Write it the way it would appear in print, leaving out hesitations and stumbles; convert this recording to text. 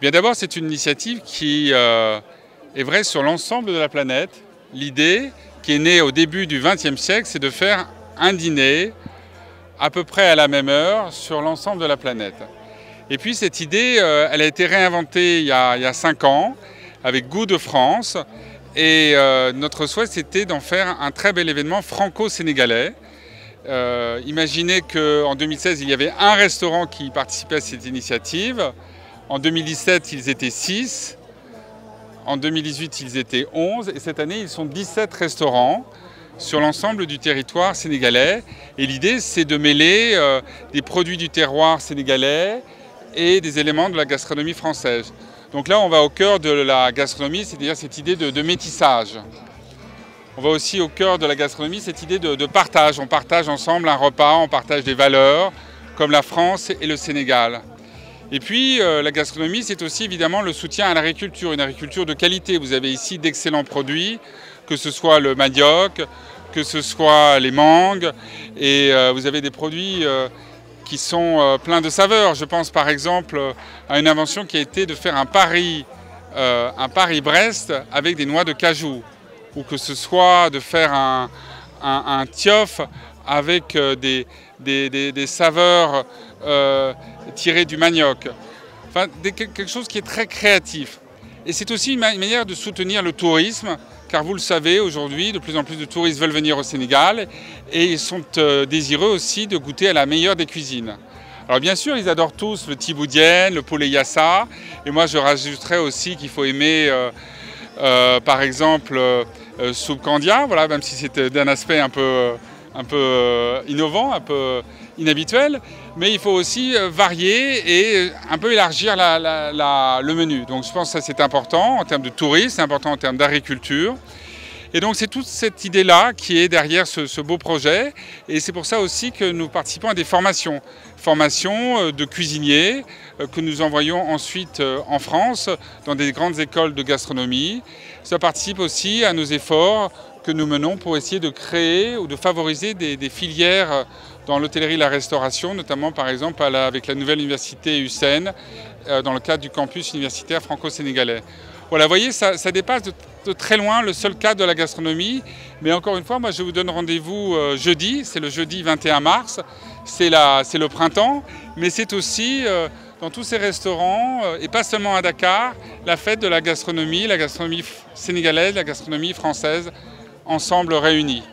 Bien d'abord, c'est une initiative qui est vraie sur l'ensemble de la planète. L'idée, qui est née au début du XXe siècle, c'est de faire un dîner à peu près à la même heure sur l'ensemble de la planète. Et puis cette idée, elle a été réinventée il y a 5 ans avec Goût de France. Et notre souhait, c'était d'en faire un très bel événement franco-sénégalais. Imaginez qu'en 2016, il y avait un restaurant qui participait à cette initiative. En 2017, ils étaient 6. En 2018, ils étaient 11. Et cette année, ils sont 17 restaurants sur l'ensemble du territoire sénégalais. Et l'idée, c'est de mêler des produits du terroir sénégalais et des éléments de la gastronomie française. Donc là, on va au cœur de la gastronomie, c'est-à-dire cette idée de métissage. On va aussi au cœur de la gastronomie, cette idée de partage. On partage ensemble un repas, on partage des valeurs, comme la France et le Sénégal. Et puis, la gastronomie, c'est aussi évidemment le soutien à l'agriculture, une agriculture de qualité. Vous avez ici d'excellents produits, que ce soit le manioc, que ce soit les mangues, et vous avez des produits qui sont pleins de saveurs. Je pense par exemple à une invention qui a été de faire un Paris-Brest avec des noix de cajou, ou que ce soit de faire un tiof avec des saveurs tirées du manioc. Enfin, quelque chose qui est très créatif. Et c'est aussi une manière de soutenir le tourisme, car vous le savez, aujourd'hui, de plus en plus de touristes veulent venir au Sénégal et ils sont désireux aussi de goûter à la meilleure des cuisines. Alors bien sûr, ils adorent tous le tiboudienne, le poulet yassa, et moi je rajouterais aussi qu'il faut aimer, par exemple, soupe candia, voilà, même si c'est d'un aspect un peu innovant, un peu inhabituel, mais il faut aussi varier et un peu élargir le menu. Donc je pense que ça c'est important en termes de tourisme, c'est important en termes d'agriculture. Et donc c'est toute cette idée-là qui est derrière ce beau projet. Et c'est pour ça aussi que nous participons à des formations. Formations de cuisiniers que nous envoyons ensuite en France dans des grandes écoles de gastronomie. Ça participe aussi à nos efforts que nous menons pour essayer de créer ou de favoriser des filières dans l'hôtellerie et la restauration, notamment par exemple avec la nouvelle université USSEN, dans le cadre du campus universitaire franco-sénégalais. Voilà, vous voyez, ça dépasse de très loin le seul cadre de la gastronomie. Mais encore une fois, moi je vous donne rendez-vous jeudi, c'est le jeudi 21 mars, c'est le printemps, mais c'est aussi dans tous ces restaurants, et pas seulement à Dakar, la fête de la gastronomie sénégalaise, la gastronomie française, ensemble réunis.